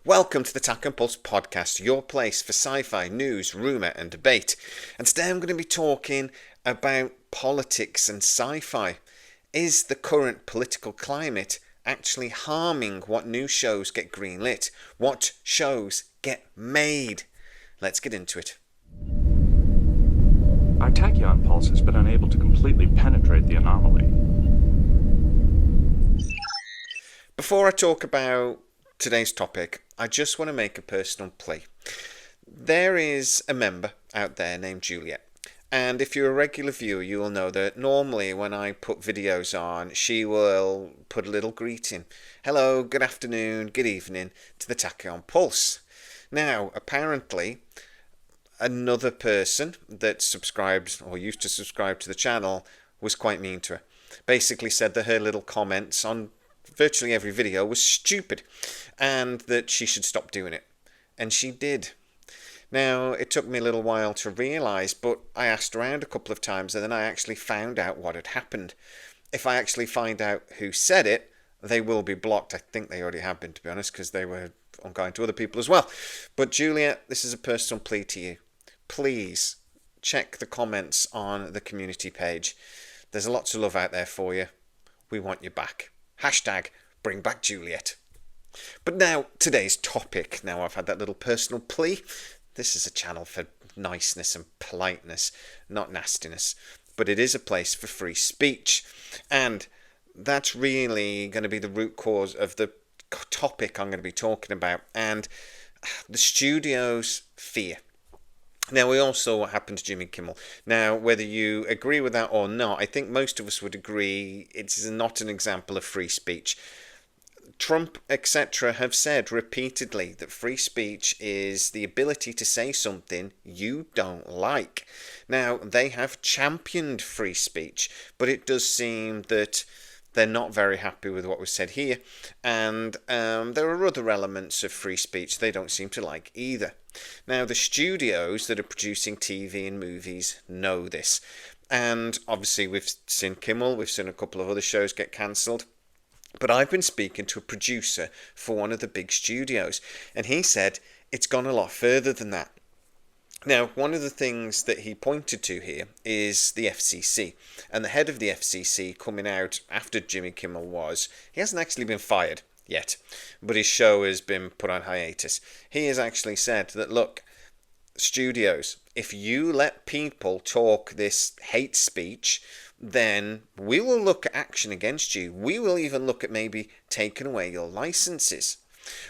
Welcome to the Tack and Pulse podcast, your place for sci-fi news, rumour and debate. And today I'm going to be talking about politics and sci-fi. Is the current political climate actually harming what new shows get greenlit? What shows get made? Let's get into it. Our tachyon pulse has been unable to completely penetrate the anomaly. Before I talk about today's topic, I just want to make a personal plea. There is a member out there named Juliet, and if you're a regular viewer, you will know that normally when I put videos on, she will put a little greeting. Hello, good afternoon, good evening to the Tachyon Pulse. Now, apparently, another person that subscribed or used to subscribe to the channel was quite mean to her. Basically said that her little comments on virtually every video was stupid and that she should stop doing it. And she did. Now, it took me a little while to realise, but I asked around a couple of times and then I actually found out what had happened. If I actually find out who said it, they will be blocked. I think they already have been, to be honest, because they were ongoing to other people as well. But Juliet, this is a personal plea to you. Please check the comments on the community page. There's lots of love out there for you. We want you back. Hashtag bring back Juliet. But now, today's topic. Now I've had that little personal plea. This is a channel for niceness and politeness, not nastiness. But it is a place for free speech. And that's really going to be the root cause of the topic I'm going to be talking about. And the studio's fear. Now, we all saw what happened to Jimmy Kimble. Now, whether you agree with that or not, I think most of us would agree it's not an example of free speech. Trump, etc., have said repeatedly that free speech is the ability to say something you don't like. Now, they have championed free speech, but it does seem that they're not very happy with what was said here. And there are other elements of free speech they don't seem to like either. Now, the studios that are producing TV and movies know this. And obviously we've seen Kimmel, we've seen a couple of other shows get cancelled. But I've been speaking to a producer for one of the big studios, and he said it's gone a lot further than that. Now, one of the things that he pointed to here is the FCC. And the head of the FCC coming out after Jimmy Kimmel he hasn't actually been fired yet, but his show has been put on hiatus. He has actually said that, look, studios, if you let people talk this hate speech, then we will look at action against you. We will even look at maybe taking away your licenses.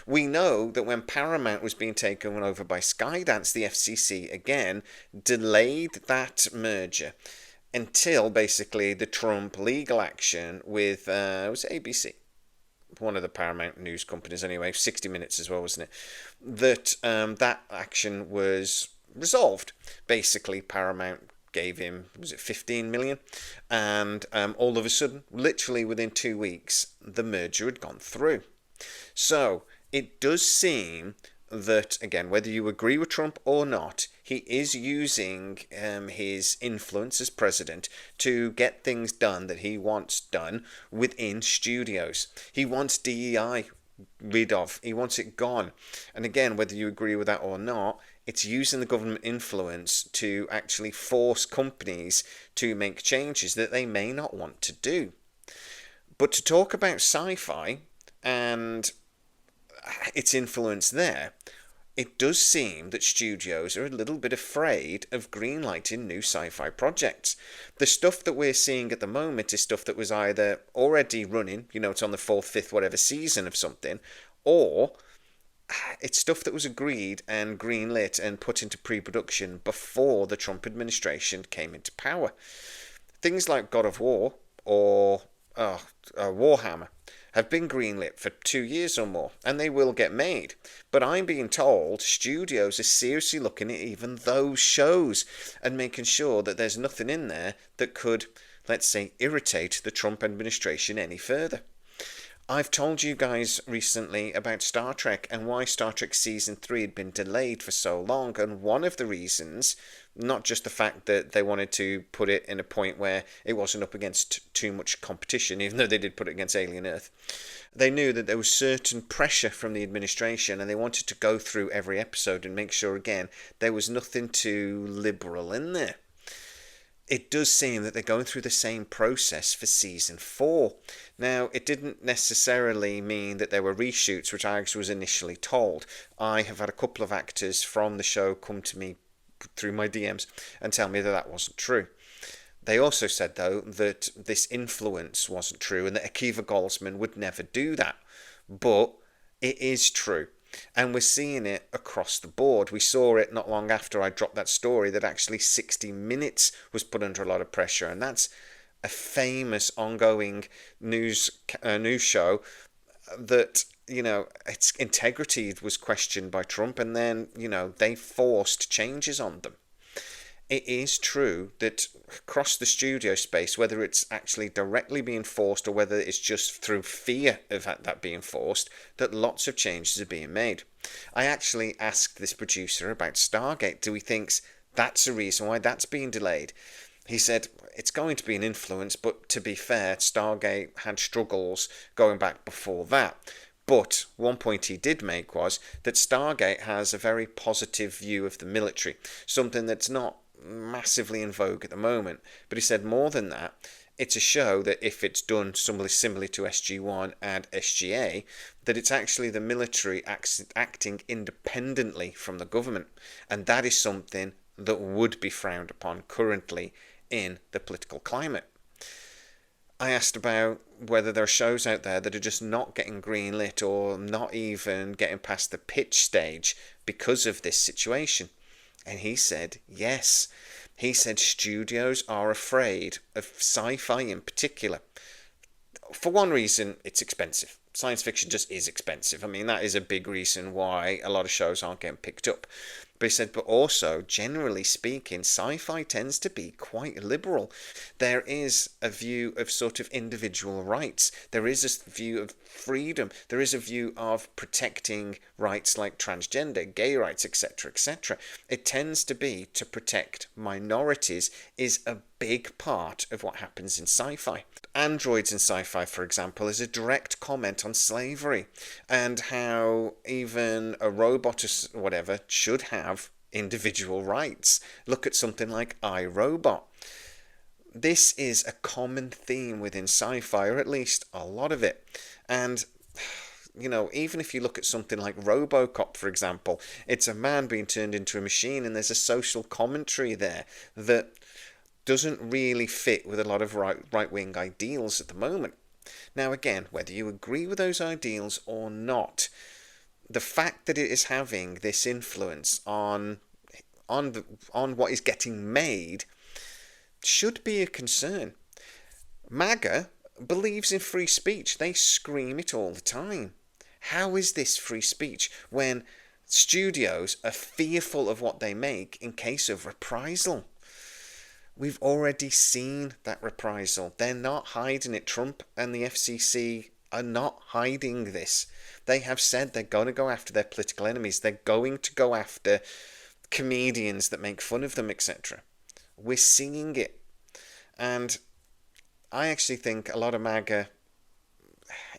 We know that when Paramount was being taken over by Skydance, the FCC again delayed that merger until basically the Trump legal action with it was ABC, one of the Paramount news companies anyway, 60 Minutes as well, wasn't it? That action was resolved. Basically, Paramount gave him, was it 15 million? And all of a sudden, literally within 2 weeks, the merger had gone through. So it does seem that, again, whether you agree with Trump or not, he is using his influence as president to get things done that he wants done within studios. He wants DEI rid of. He wants it gone. And again, whether you agree with that or not, it's using the government influence to actually force companies to make changes that they may not want to do. But to talk about sci-fi and its influence there, it does seem that studios are a little bit afraid of greenlighting new sci-fi projects. The stuff that we're seeing at the moment is stuff that was either already running, it's on the 4th, 5th, whatever season of something, or it's stuff that was agreed and greenlit and put into pre-production before the Trump administration came into power. Things like God of War or Warhammer have been greenlit for 2 years or more, and they will get made. But I'm being told studios are seriously looking at even those shows and making sure that there's nothing in there that could, let's say, irritate the Trump administration any further. I've told you guys recently about Star Trek and why Star Trek Season 3 had been delayed for so long, and one of the reasons, not just the fact that they wanted to put it in a point where it wasn't up against too much competition, even though they did put it against Alien Earth, they knew that there was certain pressure from the administration and they wanted to go through every episode and make sure, again, there was nothing too liberal in there. It does seem that they're going through the same process for season 4. Now, it didn't necessarily mean that there were reshoots, which I was initially told. I have had a couple of actors from the show come to me through my DMs and tell me that that wasn't true. They also said, though, that this influence wasn't true and that Akiva Goldsman would never do that. But it is true. And we're seeing it across the board. We saw it not long after I dropped that story that actually 60 Minutes was put under a lot of pressure. And that's a famous ongoing news show that, you know, its integrity was questioned by Trump. And then, you know, they forced changes on them. It is true that across the studio space, whether it's actually directly being forced or whether it's just through fear of that being forced, that lots of changes are being made. I actually asked this producer about Stargate. Do he thinks that's a reason why that's being delayed? He said it's going to be an influence, but to be fair, Stargate had struggles going back before that. But one point he did make was that Stargate has a very positive view of the military, something that's not massively in vogue at the moment. But he said more than that, it's a show that if it's done similarly to SG-1 and SGA, that it's actually the military acting independently from the government. And that is something that would be frowned upon currently in the political climate. I asked about whether there are shows out there that are just not getting greenlit or not even getting past the pitch stage because of this situation. And he said, yes. He said studios are afraid of sci-fi in particular. For one reason, it's expensive. Science fiction just is expensive. I mean, that is a big reason why a lot of shows aren't getting picked up. But he said, but also, generally speaking, sci-fi tends to be quite liberal. There is a view of sort of individual rights. There is a view of freedom. There is a view of protecting rights like transgender, gay rights, etc., etc. It tends to be to protect minorities is a big part of what happens in sci-fi. Androids in sci-fi, for example, is a direct comment on slavery and how even a robot or whatever should have individual rights. Look at something like iRobot. This is a common theme within sci-fi, or at least a lot of it. And, you know, even if you look at something like RoboCop, for example, it's a man being turned into a machine, and there's a social commentary there that doesn't really fit with a lot of right-wing ideals at the moment. Now, again, whether you agree with those ideals or not, the fact that it is having this influence on what is getting made should be a concern. MAGA believes in free speech. They scream it all the time. How is this free speech when studios are fearful of what they make in case of reprisal? We've already seen that reprisal. They're not hiding it. Trump and the FCC are not hiding this. They have said they're going to go after their political enemies. They're going to go after comedians that make fun of them, etc. We're seeing it. And I actually think a lot of MAGA,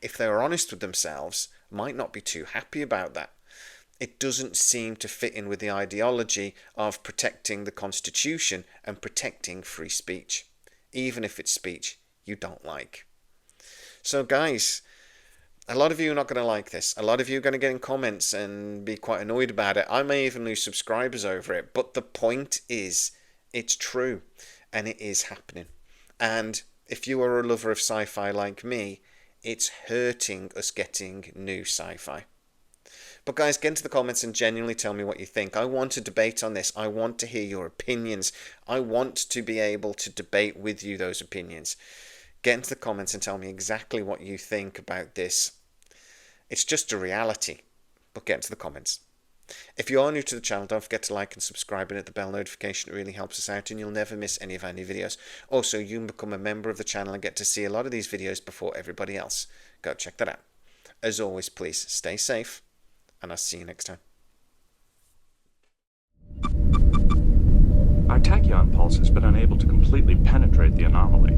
if they were honest with themselves, might not be too happy about that. It doesn't seem to fit in with the ideology of protecting the Constitution and protecting free speech, even if it's speech you don't like. So guys, a lot of you are not going to like this. A lot of you are going to get in comments and be quite annoyed about it. I may even lose subscribers over it. But the point is, it's true and it is happening. And if you are a lover of sci-fi like me, it's hurting us getting new sci-fi. But guys, get into the comments and genuinely tell me what you think. I want to debate on this. I want to hear your opinions. I want to be able to debate with you those opinions. Get into the comments and tell me exactly what you think about this. It's just a reality, but get into the comments. If you are new to the channel, don't forget to like and subscribe and hit the bell notification. It really helps us out and you'll never miss any of our new videos. Also, you can become a member of the channel and get to see a lot of these videos before everybody else. Go check that out. As always, please stay safe, and I'll see you next time. Our tachyon pulse has been unable to completely penetrate the anomaly.